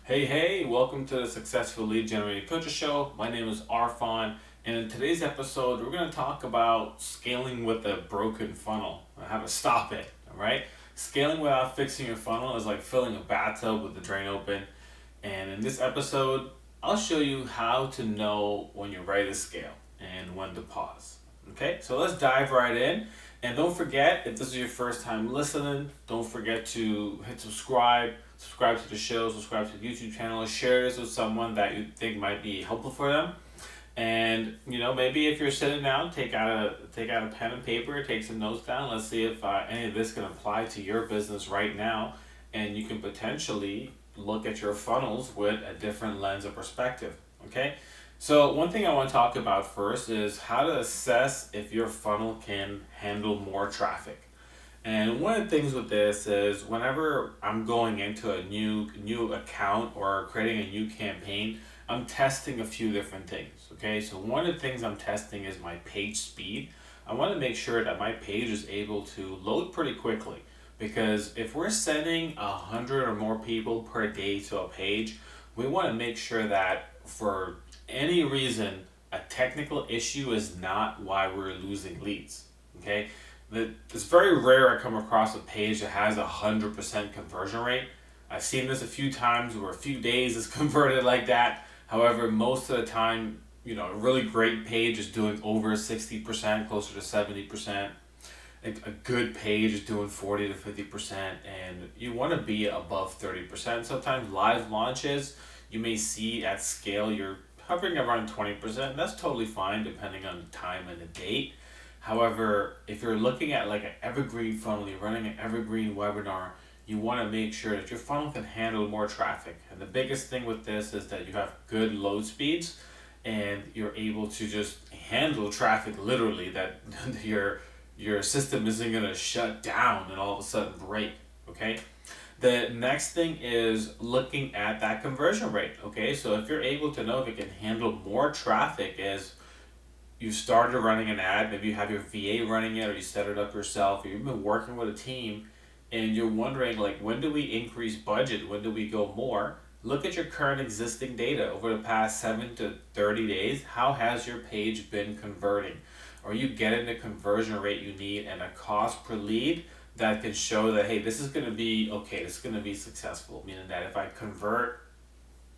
Hey, welcome to the Successful Lead Generating Coaches Show. My name is Arfan, and in today's episode, we're going to talk about scaling with a broken funnel and how to stop it. All right, scaling without fixing your funnel is like filling a bathtub with the drain open. And in this episode, I'll show you how to know when you're ready to scale and when to pause. Okay, so let's dive right in. And don't forget, if this is your first time listening, don't forget to hit subscribe to the show, subscribe to the YouTube channel, share this with someone that you think might be helpful for them. And maybe if you're sitting down, take out a pen and paper, take some notes down. Let's see if any of this can apply to your business right now, and you can potentially look at your funnels with a different lens of perspective. Okay, so one thing I want to talk about first is how to assess if your funnel can handle more traffic. And one of the things with this is whenever I'm going into a new account or creating a new campaign, I'm testing a few different things. Okay, so one of the things I'm testing is my page speed. I want to make sure that my page is able to load pretty quickly, because if we're sending 100 or more people per day to a page, we want to make sure that for any reason a technical issue is not why we're losing leads. Okay, it's very rare I come across a page that has 100% conversion rate. I've seen this a few times where a few days is converted like that. However, most of the time, a really great page is doing over 60%, closer to 70%. A good page is doing 40 to 50%, and you want to be above 30%. Sometimes live launches, you may see at scale, you're hovering around 20%. That's totally fine depending on the time and the date. However, if you're looking at like an evergreen funnel, you're running an evergreen webinar, you want to make sure that your funnel can handle more traffic. And the biggest thing with this is that you have good load speeds and you're able to just handle traffic literally, that your system isn't going to shut down and all of a sudden break. Okay? The next thing is looking at that conversion rate. Okay? So if you're able to know if it can handle more traffic, is you started running an ad, maybe you have your VA running it or you set it up yourself, or you've been working with a team and you're wondering, like, when do we increase budget? When do we go more? Look at your current existing data over the past 7 to 30 days. How has your page been converting? Are you getting the conversion rate you need and a cost per lead that can show that, hey, this is going to be okay, this is going to be successful? Meaning that if I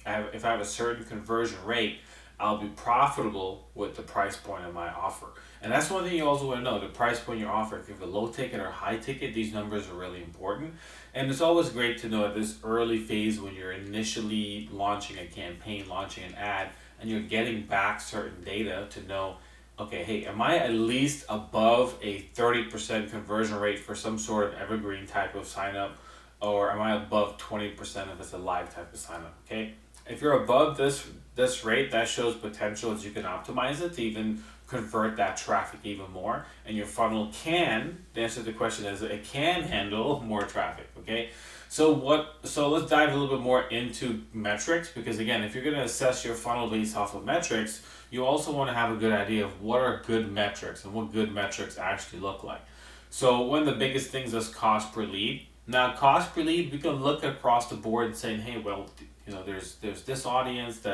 have a certain conversion rate, I'll be profitable with the price point of my offer. And that's one thing you also want to know, the price point you offer. If you have a low ticket or high ticket, these numbers are really important. And it's always great to know at this early phase when you're initially launching a campaign, launching an ad, and you're getting back certain data to know, okay, hey, am I at least above a 30% conversion rate for some sort of evergreen type of sign up, or am I above 20% if it's a live type of sign up? Okay, if you're above this rate, that shows potential as you can optimize it to even convert that traffic even more, and your funnel can, the answer to the question is it can handle more traffic. Okay, so let's dive a little bit more into metrics, because again, if you're going to assess your funnel based off of metrics, you also want to have a good idea of what are good metrics and what good metrics actually look like. So one of the biggest things is cost per lead. Now, cost per lead, we can look across the board and saying, hey, well, there's this audience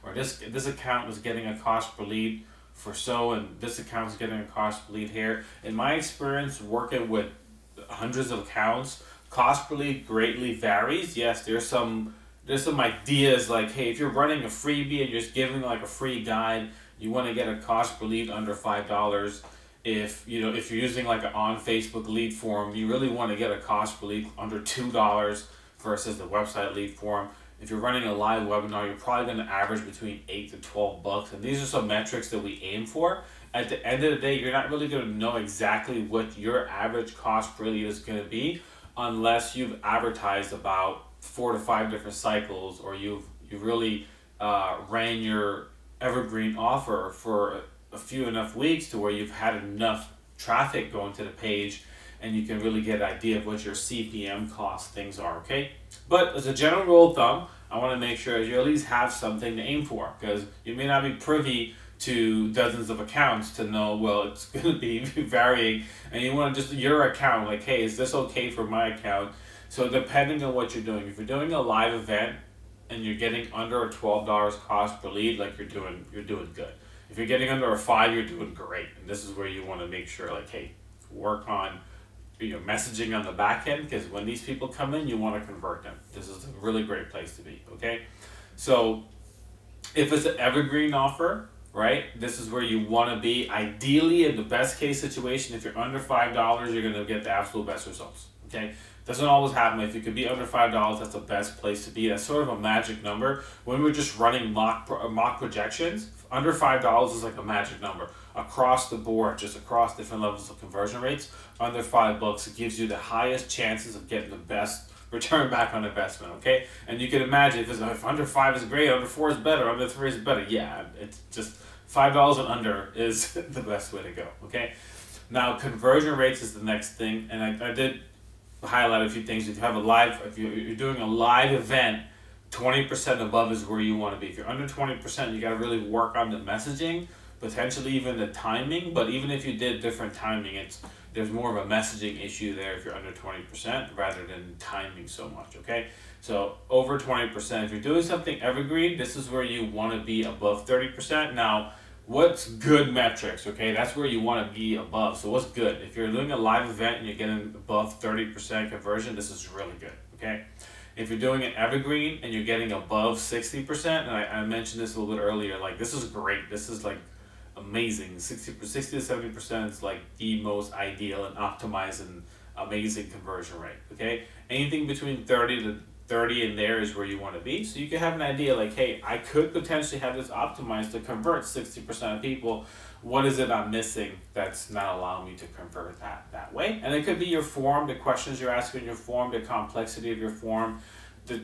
or this account was getting a cost per lead for so, and this account is getting a cost per lead here. In my experience working with hundreds of accounts, cost per lead greatly varies. Yes, there's some ideas like, hey, if you're running a freebie and you're just giving like a free guide, you want to get a cost per lead under $5. If you're using like an on Facebook lead form, you really want to get a cost per lead under $2 versus the website lead form. If you're running a live webinar, you're probably going to average between $8 to $12, and these are some metrics that we aim for. At the end of the day, you're not really going to know exactly what your average cost per lead is going to be unless you've advertised about 4 to 5 different cycles, or you've really ran your evergreen offer for a few enough weeks to where you've had enough traffic going to the page, and you can really get an idea of what your CPM cost things are. Okay, but as a general rule of thumb, I want to make sure you at least have something to aim for, because you may not be privy to dozens of accounts to know, well, it's going to be varying, and you want to just your account, like, hey, is this okay for my account? So depending on what you're doing, if you're doing a live event, and you're getting under a $12 cost per lead, like you're doing good. If you're getting under a 5, you're doing great. And this is where you want to make sure, like, hey, work on messaging on the back end, because when these people come in, you want to convert them. This is a really great place to be. Okay, so if it's an evergreen offer, right, this is where you want to be. Ideally, in the best case situation, if you're under $5, you're going to get the absolute best results. Okay, doesn't always happen. If you could be under $5, that's the best place to be. That's sort of a magic number. When we're just running mock projections, under $5 is like a magic number across the board, just across different levels of conversion rates. Under $5, it gives you the highest chances of getting the best return back on investment. Okay, and you can imagine if under 5 is great, under 4 is better, under 3 is better. Yeah, it's just $5 and under is the best way to go. Okay, now conversion rates is the next thing, and I did highlight a few things. If you have a live, if you're doing a live event, 20% above is where you want to be. If you're under 20%, you got to really work on the messaging, potentially even the timing. But even if you did different timing, there's more of a messaging issue there if you're under 20% rather than timing so much. Okay, so over 20%. If you're doing something evergreen, this is where you want to be above 30%. Now, what's good metrics? Okay, that's where you want to be above. So what's good? If you're doing a live event and you're getting above 30% conversion, this is really good. Okay, if you're doing an evergreen and you're getting above 60%, and I mentioned this a little bit earlier, like this is great. This is like amazing. 60 to 70% is like the most ideal and optimized and amazing conversion rate. Okay, anything between 30 in there is where you want to be. So you can have an idea like, hey, I could potentially have this optimized to convert 60% of people. What is it I'm missing that's not allowing me to convert that way? And it could be your form, the questions you're asking in your form, the complexity of your form, the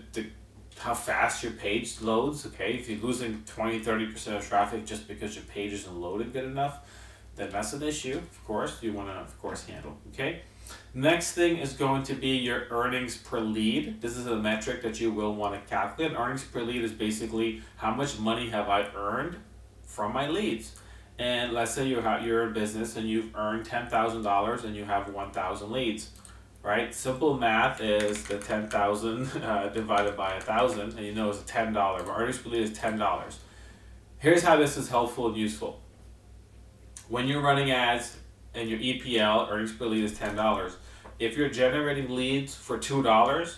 how fast your page loads. Okay, if you're losing 20-30% of traffic just because your page isn't loaded good enough, then that's an issue, of course, you want to, of course, handle. Okay, next thing is going to be your earnings per lead. This is a metric that you will want to calculate. Earnings per lead is basically how much money have I earned from my leads. And let's say you're a business and you've earned $10,000 and you have 1,000 leads, right? Simple math is the 10,000 divided by 1,000, and you know it's $10. My earnings per lead is $10. Here's how this is helpful and useful. When you're running ads and your EPL, earnings per lead is $10, if you're generating leads for $2,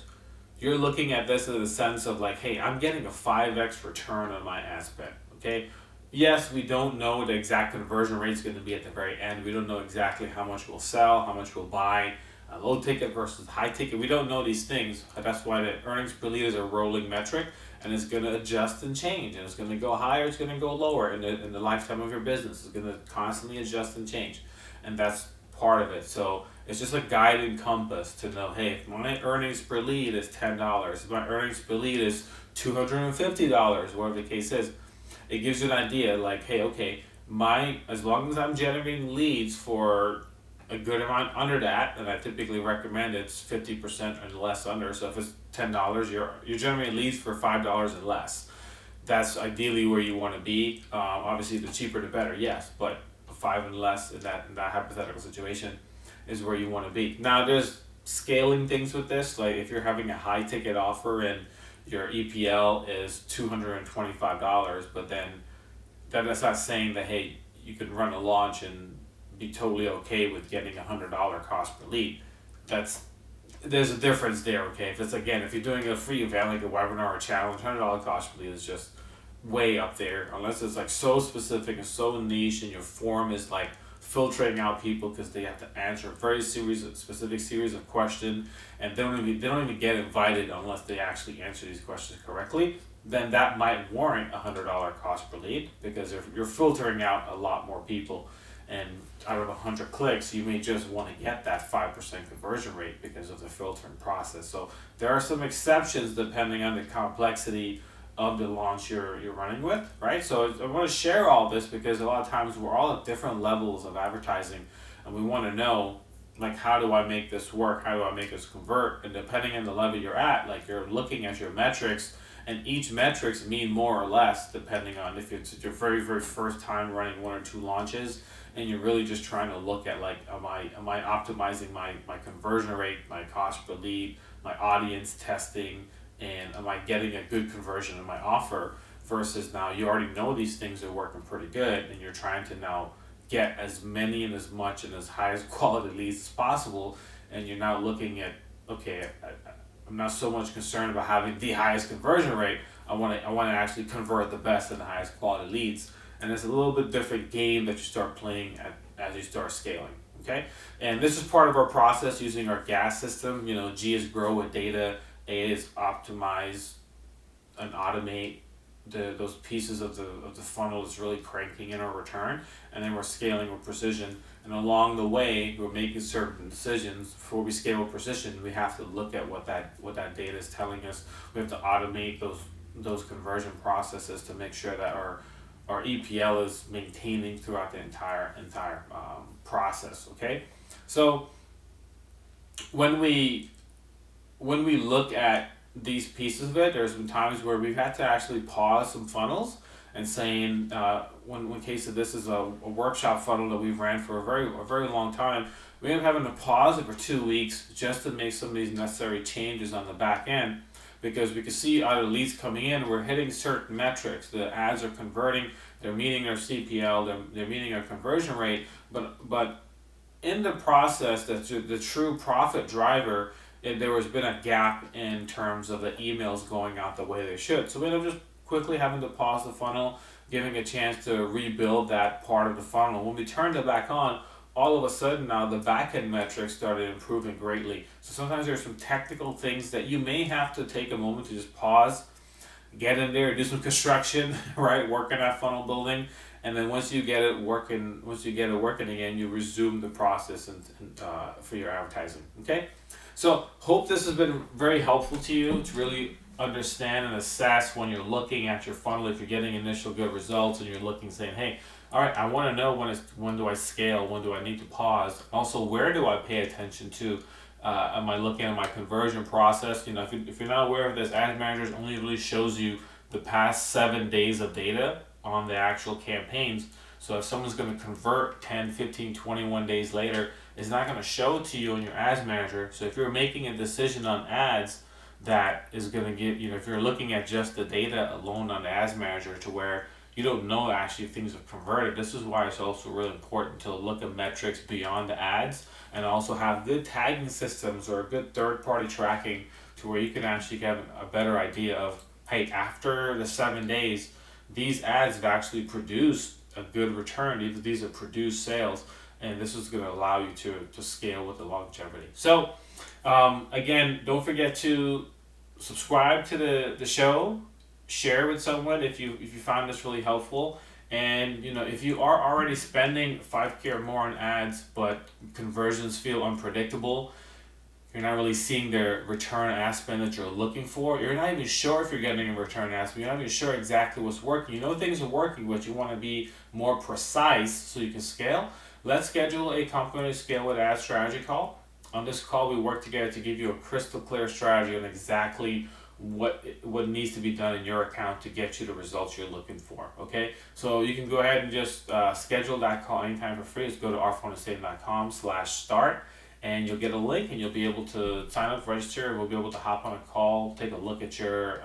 you're looking at this in the sense of like, hey, I'm getting a 5x return on my ad spend. Okay, yes, we don't know what the exact conversion rate is going to be at the very end. We don't know exactly how much we'll sell, how much we'll buy, low ticket versus high ticket. We don't know these things. That's why the earnings per lead is a rolling metric, and it's going to adjust and change, and it's going to go higher, it's going to go lower in the lifetime of your business. It's going to constantly adjust and change, and that's part of it. So it's just a guide and compass to know, hey, if my earnings per lead is $10, if my earnings per lead is $250, whatever the case is, it gives you an idea like, hey, okay, as long as I'm generating leads for a good amount under that, and I typically recommend it's 50% and less under. So if it's $10, you're generating leads for $5 and less. That's ideally where you want to be. Obviously, the cheaper the better, yes, but 5 and less in that hypothetical situation is where you want to be. Now, there's scaling things with this. Like if you're having a high ticket offer and your EPL is $225, but then that's not saying that, hey, you can run a launch and be totally okay with getting $100 cost per lead. There's a difference there. Okay, if you're doing a free event like a webinar or challenge, $100 cost per lead is just way up there, unless it's like so specific and so niche, and your form is like filtering out people because they have to answer a very specific series of questions, and they don't even get invited unless they actually answer these questions correctly. Then that might warrant $100 cost per lead, because if you're filtering out a lot more people, and out of 100 clicks, you may just want to get that 5% conversion rate because of the filtering process. So there are some exceptions depending on the complexity of the launch you're running with, right? So I want to share all this because a lot of times we're all at different levels of advertising, and we want to know, like, how do I make this work? How do I make this convert? And depending on the level you're at, like, you're looking at your metrics, and each metrics mean more or less depending on if it's your very, very first time running 1 or 2 launches, and you're really just trying to look at, like, am I optimizing my conversion rate, my cost per lead, my audience testing, and am I getting a good conversion in my offer, versus now you already know these things are working pretty good and you're trying to now get as many and as much and as high as quality leads as possible, and you're now looking at, okay, I'm not so much concerned about having the highest conversion rate. I want to actually convert the best and the highest quality leads, and it's a little bit different game that you start playing as you start scaling. Okay, and this is part of our process using our gas system. G is grow with data, A is optimize and automate those pieces of the funnel is really cranking in our return, and then we're scaling with precision. And along the way, we're making certain decisions. Before we scale with precision, we have to look at what that data is telling us. We have to automate those conversion processes to make sure that our EPL is maintaining throughout the entire process. Okay, so when we look at these pieces of it, there's been times where we've had to actually pause some funnels and saying, one case of this is a workshop funnel that we've ran for a very long time. We ended up having to pause it for 2 weeks just to make some of these necessary changes on the back end, because we could see out of leads coming in, we're hitting certain metrics. The ads are converting, they're meeting our CPL, they're meeting our conversion rate, but in the process, the true profit driver, there has been a gap in terms of the emails going out the way they should. So we end up just quickly having to pause the funnel, giving a chance to rebuild that part of the funnel. When we turned it back on, all of a sudden now the backend metrics started improving greatly. So sometimes there's some technical things that you may have to take a moment to just pause, get in there, do some construction, right? Work on that funnel building, and then once you get it working again, you resume the process and for your advertising. Okay. So hope this has been very helpful to you to really understand and assess when you're looking at your funnel, if you're getting initial good results and you're looking saying, hey, all right, I want to know when do I scale, when do I need to pause, also where do I pay attention to. Am I looking at my conversion process? If you're not aware of this, Ad Manager only really shows you the past 7 days of data on the actual campaigns. So if someone's going to convert 10, 15, 21 days later, it's not going to show it to you in your Ads Manager. So if you're making a decision on ads that is going to get, if you're looking at just the data alone on the Ads Manager to where you don't know actually if things have converted, this is why it's also really important to look at metrics beyond the ads and also have good tagging systems or good third-party tracking to where you can actually get a better idea of, hey, after the 7 days, these ads have actually produced a good return. These have produced sales, and this is going to allow you to scale with the longevity. So again, don't forget to subscribe to the show, share with someone if you found this really helpful, and if you are already spending $5K or more on ads but conversions feel unpredictable, you're not really seeing the return on ad spend that you're looking for, you're not even sure if you're getting a return on ad spend, you're not even sure exactly what's working, things are working, but you want to be more precise so you can scale, let's schedule a complimentary Scale with Ads strategy call. On this call, we work together to give you a crystal clear strategy on exactly what needs to be done in your account to get you the results you're looking for. Okay, so you can go ahead and just schedule that call anytime for free. Just go to ourphoneandstay.com/start, and you'll get a link, and you'll be able to sign up, register, and we'll be able to hop on a call, take a look at your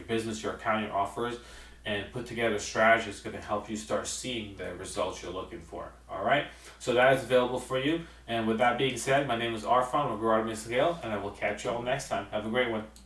business, your account, your offers, and put together a strategy that's going to help you start seeing the results you're looking for. All right, so that is available for you. And with that being said, my name is Arfan with Grow Automate Scale, and I will catch you all next time. Have a great one.